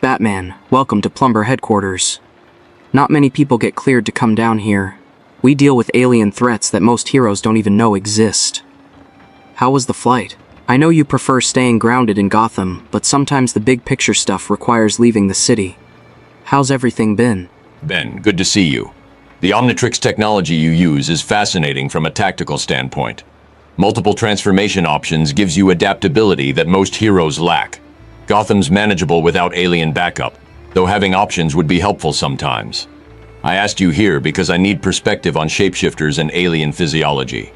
Batman, welcome to Plumber Headquarters. Not many people get cleared to come down here. We deal with alien threats that most heroes don't even know exist. How was the flight? I know you prefer staying grounded in Gotham, but sometimes the big picture stuff requires leaving the city. How's everything been? Ben, good to see you. The Omnitrix technology you use is fascinating from a tactical standpoint. Multiple transformation options gives you adaptability that most heroes lack. Gotham's manageable without alien backup, though having options would be helpful sometimes. I asked you here because I need perspective on shapeshifters and alien physiology.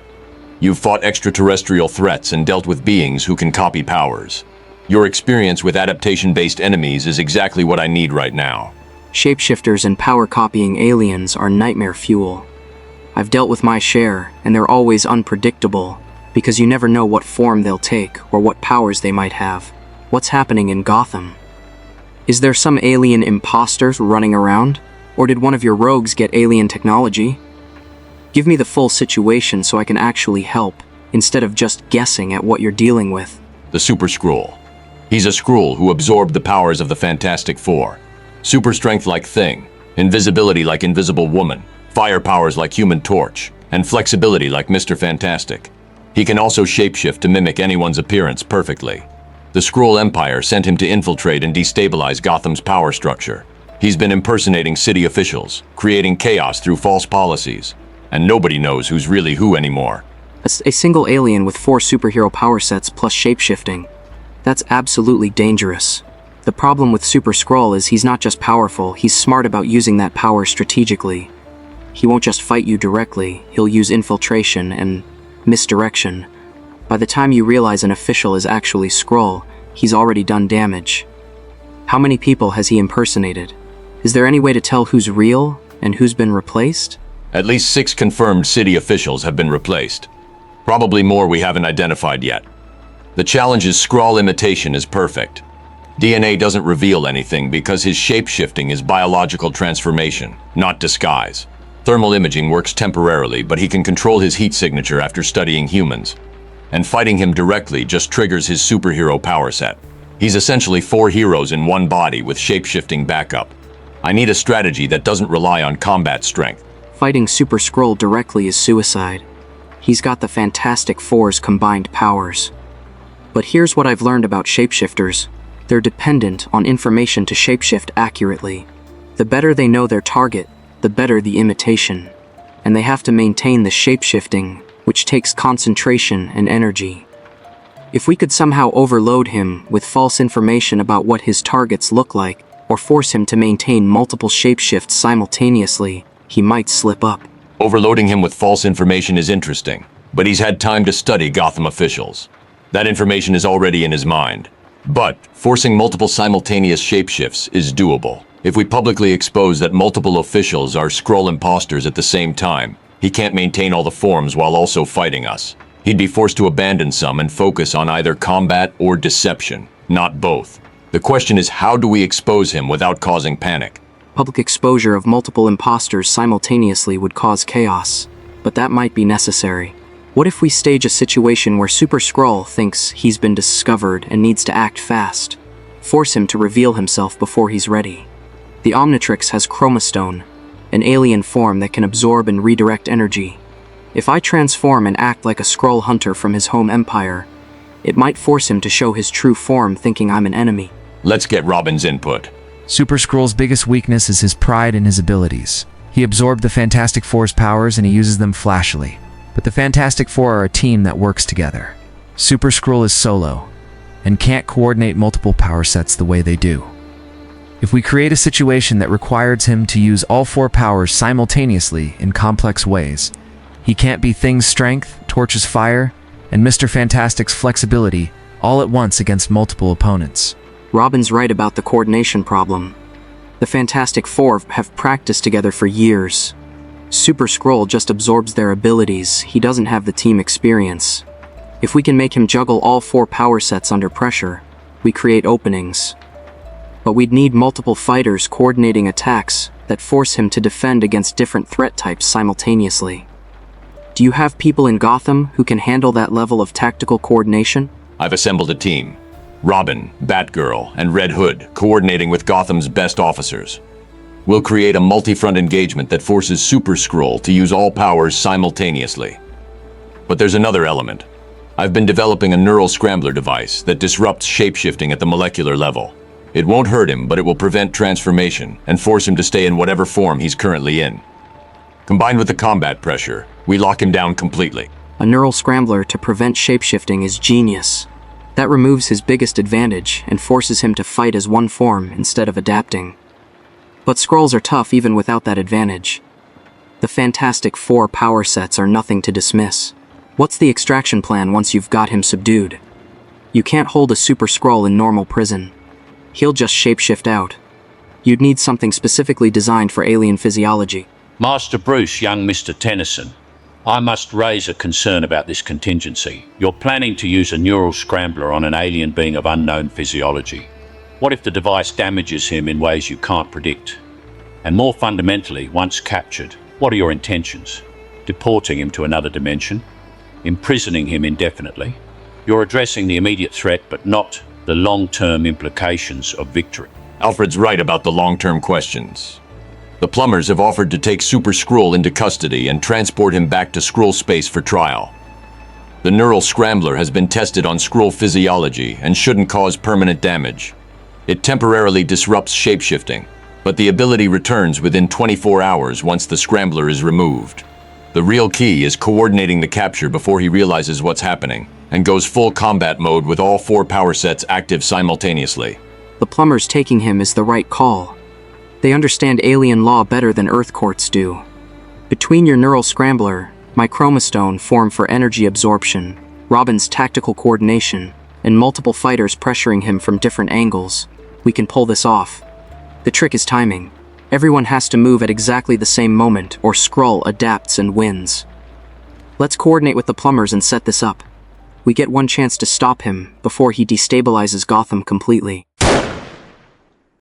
You've fought extraterrestrial threats and dealt with beings who can copy powers. Your experience with adaptation-based enemies is exactly what I need right now. Shapeshifters and power-copying aliens are nightmare fuel. I've dealt with my share, and they're always unpredictable, because you never know what form they'll take or what powers they might have. What's happening in Gotham? Is there some alien imposters running around? Or did one of your rogues get alien technology? Give me the full situation so I can actually help, instead of just guessing at what you're dealing with. The Super-Skrull. He's a Skrull who absorbed the powers of the Fantastic Four. Super strength like Thing, invisibility like Invisible Woman, fire powers like Human Torch, and flexibility like Mr. Fantastic. He can also shapeshift to mimic anyone's appearance perfectly. The Skrull Empire sent him to infiltrate and destabilize Gotham's power structure. He's been impersonating city officials, creating chaos through false policies, and nobody knows who's really who anymore. A single alien with 4 superhero power sets plus shapeshifting. That's absolutely dangerous. The problem with Super-Skrull is he's not just powerful, he's smart about using that power strategically. He won't just fight you directly, he'll use infiltration and misdirection. By the time you realize an official is actually Skrull, he's already done damage. How many people has he impersonated? Is there any way to tell who's real and who's been replaced? At least 6 confirmed city officials have been replaced. Probably more we haven't identified yet. The challenge is Skrull imitation is perfect. DNA doesn't reveal anything because his shape-shifting is biological transformation, not disguise. Thermal imaging works temporarily, but he can control his heat signature after studying humans. And fighting him directly just triggers his superhero power set. He's essentially 4 heroes in one body with shape-shifting backup. I need a strategy that doesn't rely on combat strength. Fighting Super-Skrull directly is suicide. He's got the Fantastic Four's combined powers. But here's what I've learned about shapeshifters. They're dependent on information to shapeshift accurately. The better they know their target, the better the imitation. And they have to maintain the shapeshifting, which takes concentration and energy. If we could somehow overload him with false information about what his targets look like, or force him to maintain multiple shapeshifts simultaneously, he might slip up. Overloading him with false information is interesting, but he's had time to study Gotham officials. That information is already in his mind. But forcing multiple simultaneous shapeshifts is doable. If we publicly expose that multiple officials are Skrull imposters at the same time, he can't maintain all the forms while also fighting us. He'd be forced to abandon some and focus on either combat or deception, not both. The question is, how do we expose him without causing panic? Public exposure of multiple imposters simultaneously would cause chaos, but that might be necessary. What if we stage a situation where Super-Skrull thinks he's been discovered and needs to act fast? Force him to reveal himself before he's ready. The Omnitrix has Chromastone, an alien form that can absorb and redirect energy. If I transform and act like a Skrull hunter from his home empire, it might force him to show his true form thinking I'm an enemy. Let's get Robin's input. Super-Skrull's biggest weakness is his pride in his abilities. He absorbed the Fantastic Four's powers and he uses them flashily. But the Fantastic Four are a team that works together. Super-Skrull is solo, and can't coordinate multiple power sets the way they do. If we create a situation that requires him to use all 4 powers simultaneously in complex ways, he can't be Thing's strength, Torch's fire, and Mr. Fantastic's flexibility all at once against multiple opponents. Robin's right about the coordination problem. The Fantastic Four have practiced together for years. Super-Skrull just absorbs their abilities, he doesn't have the team experience. If we can make him juggle all 4 power sets under pressure, we create openings. But we'd need multiple fighters coordinating attacks that force him to defend against different threat types simultaneously. Do you have people in Gotham who can handle that level of tactical coordination? I've assembled a team. Robin, Batgirl, and Red Hood coordinating with Gotham's best officers. We'll create a multi-front engagement that forces Super-Skrull to use all powers simultaneously. But there's another element. I've been developing a neural scrambler device that disrupts shapeshifting at the molecular level. It won't hurt him, but it will prevent transformation and force him to stay in whatever form he's currently in. Combined with the combat pressure, we lock him down completely. A neural scrambler to prevent shapeshifting is genius. That removes his biggest advantage and forces him to fight as one form instead of adapting. But Skrulls are tough even without that advantage. The Fantastic Four power sets are nothing to dismiss. What's the extraction plan once you've got him subdued? You can't hold a Super-Skrull in normal prison. He'll just shapeshift out. You'd need something specifically designed for alien physiology. Master Bruce, young Mr. Tennyson, I must raise a concern about this contingency. You're planning to use a neural scrambler on an alien being of unknown physiology. What if the device damages him in ways you can't predict? And more fundamentally, once captured, what are your intentions? Deporting him to another dimension? Imprisoning him indefinitely? You're addressing the immediate threat, but not the long-term implications of victory. Alfred's right about the long-term questions. The plumbers have offered to take Super-Skrull into custody and transport him back to Skrull space for trial. The neural scrambler has been tested on Skrull physiology and shouldn't cause permanent damage. It temporarily disrupts shapeshifting, but the ability returns within 24 hours once the scrambler is removed. The real key is coordinating the capture before he realizes what's happening and goes full combat mode with all 4 power sets active simultaneously. The plumbers taking him is the right call. They understand alien law better than Earth courts do. Between your neural scrambler, my chromostone form for energy absorption, Robin's tactical coordination, and multiple fighters pressuring him from different angles, we can pull this off. The trick is timing. Everyone has to move at exactly the same moment or Skrull adapts and wins. Let's coordinate with the plumbers and set this up. We get one chance to stop him before he destabilizes Gotham completely.